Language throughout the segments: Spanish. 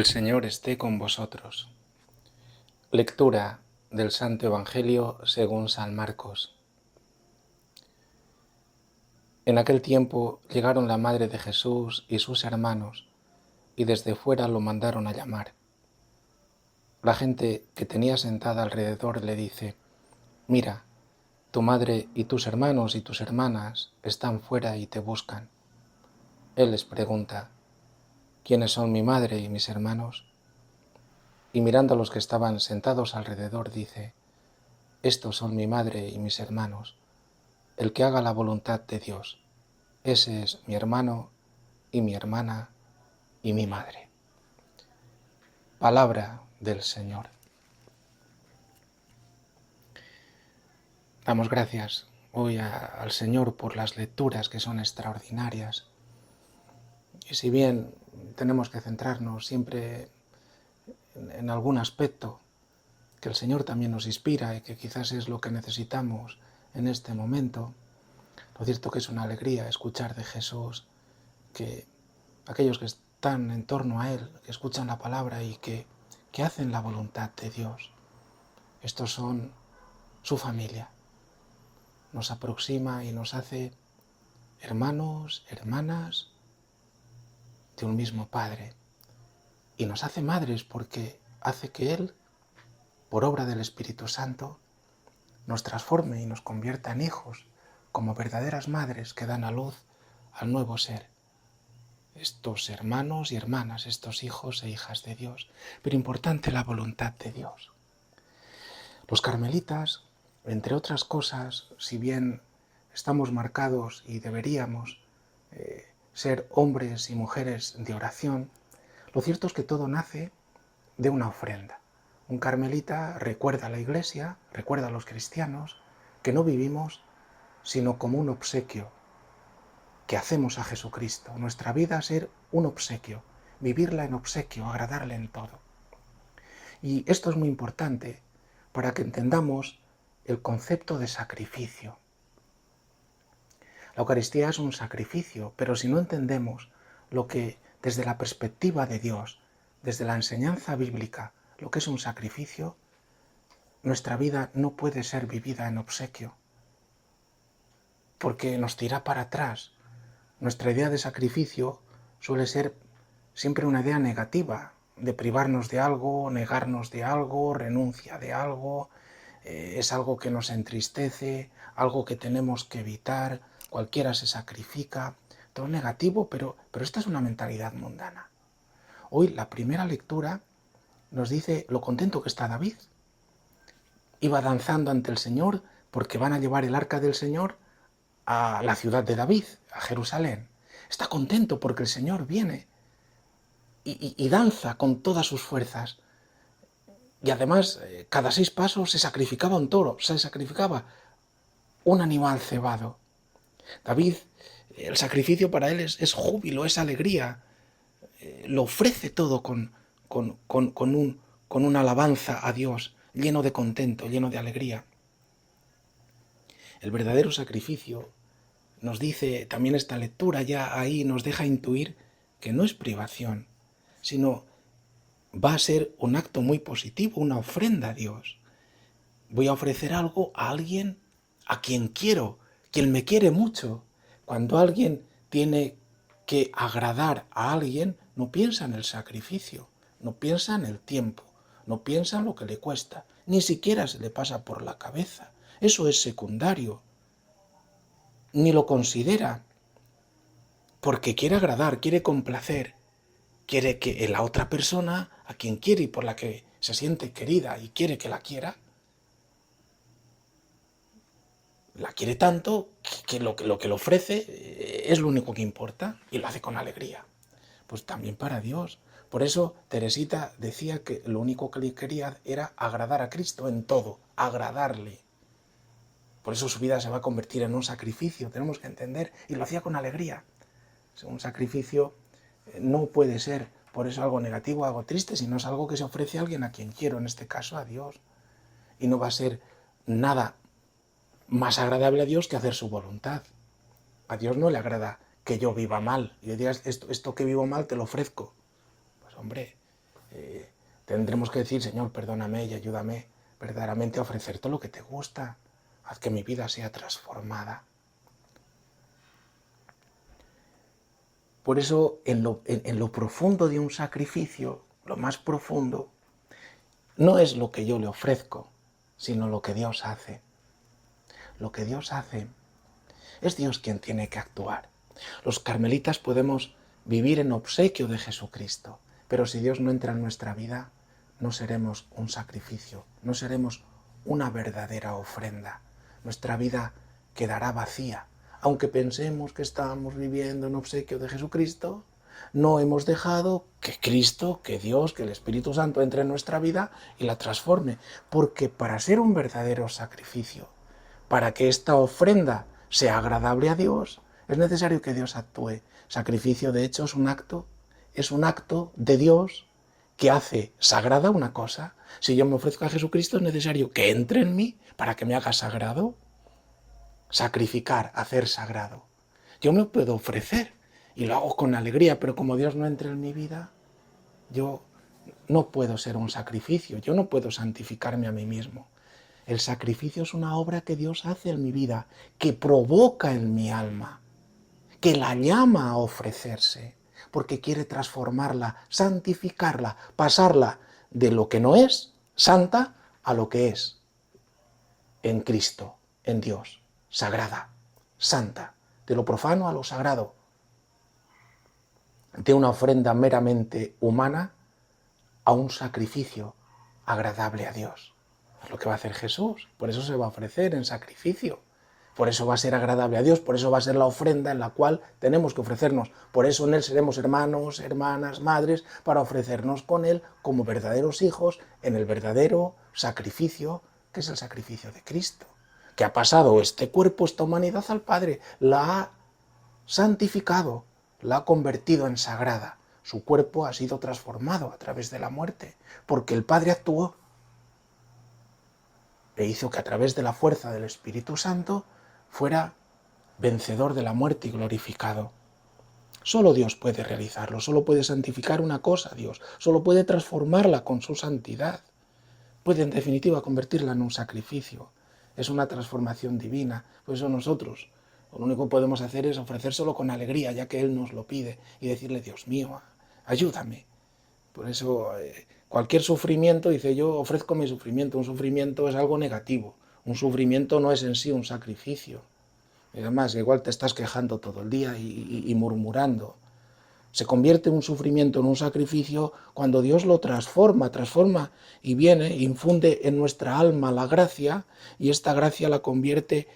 El Señor esté con vosotros. Lectura del Santo Evangelio según San Marcos. En aquel tiempo llegaron la madre de Jesús y sus hermanos, y desde fuera lo mandaron a llamar. La gente que tenía sentada alrededor le dice: «Mira, tu madre y tus hermanos y tus hermanas están fuera y te buscan». Él les pregunta: «¿Quiénes son mi madre y mis hermanos?». Y mirando a los que estaban sentados alrededor dice: «Estos son mi madre y mis hermanos. El que haga la voluntad de Dios, ese es mi hermano y mi hermana y mi madre». Palabra del Señor. Damos gracias hoy al Señor por las lecturas que son extraordinarias. Y si bien tenemos que centrarnos siempre en algún aspecto, que el Señor también nos inspira y que quizás es lo que necesitamos en este momento, lo cierto que es una alegría escuchar de Jesús que aquellos que están en torno a Él, que escuchan la palabra y que hacen la voluntad de Dios, estos son su familia. Nos aproxima y nos hace hermanos, hermanas de un mismo Padre. Y nos hace madres porque hace que Él, por obra del Espíritu Santo, nos transforme y nos convierta en hijos, como verdaderas madres que dan a luz al nuevo ser. Estos hermanos y hermanas, estos hijos e hijas de Dios. Pero importante la voluntad de Dios. Los carmelitas, entre otras cosas, si bien estamos marcados y deberíamos ser hombres y mujeres de oración, lo cierto es que todo nace de una ofrenda. Un carmelita recuerda a la Iglesia, recuerda a los cristianos, que no vivimos sino como un obsequio que hacemos a Jesucristo. Nuestra vida ser un obsequio, vivirla en obsequio, agradarle en todo. Y esto es muy importante para que entendamos el concepto de sacrificio. La Eucaristía es un sacrificio, pero si no entendemos lo que desde la perspectiva de Dios, desde la enseñanza bíblica, lo que es un sacrificio, nuestra vida no puede ser vivida en obsequio, porque nos tira para atrás. Nuestra idea de sacrificio suele ser siempre una idea negativa, de privarnos de algo, negarnos de algo, renuncia de algo, es algo que nos entristece, algo que tenemos que evitar, cualquiera se sacrifica, todo negativo, pero esta es una mentalidad mundana. Hoy la primera lectura nos dice lo contento que está David. Iba danzando ante el Señor porque van a llevar el arca del Señor a la ciudad de David, a Jerusalén. Está contento porque el Señor viene y danza con todas sus fuerzas. Y además, cada 6 pasos se sacrificaba un toro, se sacrificaba un animal cebado. David, el sacrificio para él es júbilo, es alegría. Lo ofrece todo con una alabanza a Dios, lleno de contento, lleno de alegría. El verdadero sacrificio, nos dice también esta lectura, ya ahí nos deja intuir que no es privación, sino va a ser un acto muy positivo, una ofrenda a Dios. Voy a ofrecer algo a alguien a quien quiero, quien me quiere mucho. Cuando alguien tiene que agradar a alguien, no piensa en el sacrificio, no piensa en el tiempo, no piensa en lo que le cuesta, ni siquiera se le pasa por la cabeza. Eso es secundario. Ni lo considera, porque quiere agradar, quiere complacer, quiere que la otra persona, a quien quiere y por la que se siente querida y quiere que la quiera, la quiere tanto que lo que le ofrece es lo único que importa y lo hace con alegría. Pues también para Dios. Por eso Teresita decía que lo único que le quería era agradar a Cristo en todo, agradarle. Por eso su vida se va a convertir en un sacrificio, tenemos que entender, y lo hacía con alegría. Un sacrificio no puede ser por eso algo negativo, algo triste, sino es algo que se ofrece a alguien a quien quiero, en este caso a Dios. Y no va a ser nada más agradable a Dios que hacer su voluntad. A Dios no le agrada que yo viva mal. Y le digas, esto que vivo mal te lo ofrezco. Pues hombre, Tendremos que decir, Señor, perdóname y ayúdame verdaderamente a ofrecerte lo que te gusta. Haz que mi vida sea transformada. Por eso, en lo profundo de un sacrificio, lo más profundo, no es lo que yo le ofrezco, sino lo que Dios hace. Lo que Dios hace es Dios quien tiene que actuar. Los carmelitas podemos vivir en obsequio de Jesucristo, pero si Dios no entra en nuestra vida, no seremos un sacrificio, no seremos una verdadera ofrenda. Nuestra vida quedará vacía. Aunque pensemos que estamos viviendo en obsequio de Jesucristo, no hemos dejado que Cristo, que Dios, que el Espíritu Santo entre en nuestra vida y la transforme. Porque para ser un verdadero sacrificio, para que esta ofrenda sea agradable a Dios, es necesario que Dios actúe. Sacrificio, de hecho, es un acto de Dios que hace sagrada una cosa. Si yo me ofrezco a Jesucristo, es necesario que entre en mí para que me haga sagrado. Sacrificar, hacer sagrado. Yo me puedo ofrecer y lo hago con alegría, pero como Dios no entra en mi vida, yo no puedo ser un sacrificio, yo no puedo santificarme a mí mismo. El sacrificio es una obra que Dios hace en mi vida, que provoca en mi alma, que la llama a ofrecerse, porque quiere transformarla, santificarla, pasarla de lo que no es, santa, a lo que es, en Cristo, en Dios, sagrada, santa, de lo profano a lo sagrado, de una ofrenda meramente humana a un sacrificio agradable a Dios. Es lo que va a hacer Jesús, por eso se va a ofrecer en sacrificio. Por eso va a ser agradable a Dios, por eso va a ser la ofrenda en la cual tenemos que ofrecernos. Por eso en Él seremos hermanos, hermanas, madres, para ofrecernos con Él como verdaderos hijos en el verdadero sacrificio, que es el sacrificio de Cristo, que ha pasado este cuerpo, esta humanidad al Padre, la ha santificado, la ha convertido en sagrada. Su cuerpo ha sido transformado a través de la muerte, porque el Padre actuó e hizo que a través de la fuerza del Espíritu Santo fuera vencedor de la muerte y glorificado. Solo Dios puede realizarlo, solo puede santificar una cosa Dios, solo puede transformarla con su santidad. Puede en definitiva convertirla en un sacrificio. Es una transformación divina. Por eso nosotros lo único que podemos hacer es ofrecérselo con alegría, ya que Él nos lo pide, y decirle, Dios mío, ayúdame. Por eso cualquier sufrimiento, dice, yo ofrezco mi sufrimiento. Un sufrimiento es algo negativo. Un sufrimiento no es en sí un sacrificio. Y además, igual te estás quejando todo el día y murmurando. Se convierte un sufrimiento en un sacrificio cuando Dios lo transforma y viene, infunde en nuestra alma la gracia, y esta gracia la convierte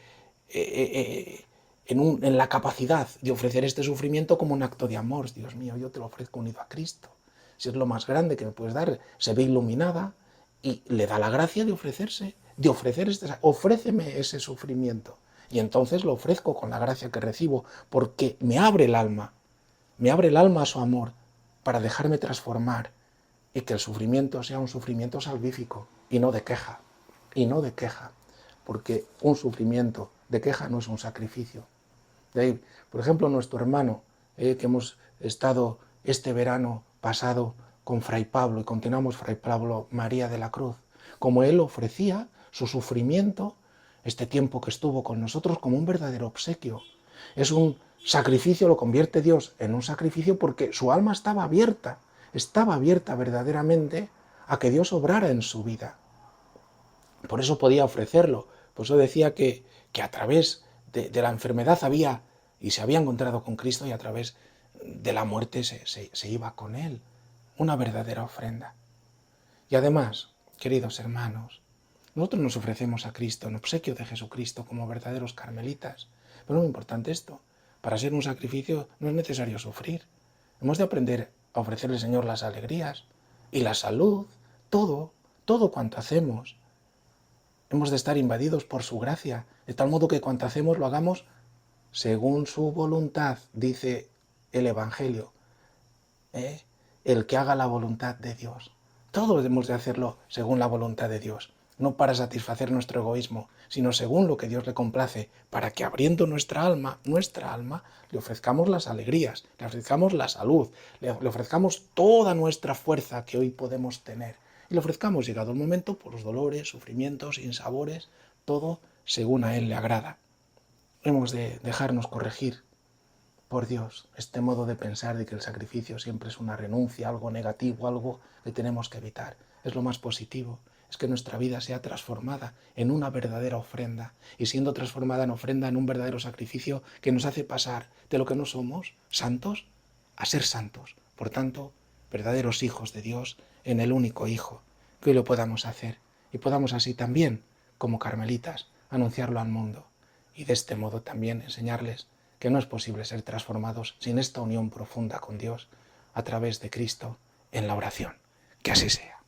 en la capacidad de ofrecer este sufrimiento como un acto de amor. Dios mío, yo te lo ofrezco unido a Cristo. Si es lo más grande que me puedes dar, se ve iluminada y le da la gracia de ofrecerse, ofréceme ese sufrimiento. Y entonces lo ofrezco con la gracia que recibo, porque me abre el alma a su amor para dejarme transformar y que el sufrimiento sea un sufrimiento salvífico y no de queja, porque un sufrimiento de queja no es un sacrificio. De ahí, por ejemplo, nuestro hermano, que hemos estado este verano pasado con Fray Pablo y continuamos Fray Pablo María de la Cruz, como él ofrecía su sufrimiento, este tiempo que estuvo con nosotros, como un verdadero obsequio. Es un sacrificio, lo convierte Dios en un sacrificio porque su alma estaba abierta verdaderamente a que Dios obrara en su vida. Por eso podía ofrecerlo. Por eso decía que a través de la enfermedad se había encontrado con Cristo, y a través de la muerte se iba con Él. Una verdadera ofrenda. Y además, queridos hermanos, nosotros nos ofrecemos a Cristo en obsequio de Jesucristo como verdaderos carmelitas. Pero es muy importante esto. Para ser un sacrificio no es necesario sufrir. Hemos de aprender a ofrecerle al Señor las alegrías y la salud, todo cuanto hacemos. Hemos de estar invadidos por su gracia, de tal modo que cuanto hacemos lo hagamos según su voluntad, dice el Evangelio. El que haga la voluntad de Dios. Todos hemos de hacerlo según la voluntad de Dios. no para satisfacer nuestro egoísmo, sino según lo que Dios le complace, para que abriendo nuestra alma, le ofrezcamos las alegrías, le ofrezcamos la salud, le ofrezcamos toda nuestra fuerza que hoy podemos tener. Y le ofrezcamos, llegado el momento, por los dolores, sufrimientos, sinsabores, todo según a Él le agrada. Hemos de dejarnos corregir por Dios este modo de pensar de que el sacrificio siempre es una renuncia, algo negativo, algo que tenemos que evitar. Es lo más positivo, es que nuestra vida sea transformada en una verdadera ofrenda, y siendo transformada en ofrenda, en un verdadero sacrificio que nos hace pasar de lo que no somos, santos, a ser santos. Por tanto, verdaderos hijos de Dios en el único Hijo, que hoy lo podamos hacer y podamos así también, como carmelitas, anunciarlo al mundo y de este modo también enseñarles que no es posible ser transformados sin esta unión profunda con Dios a través de Cristo en la oración. Que así sea.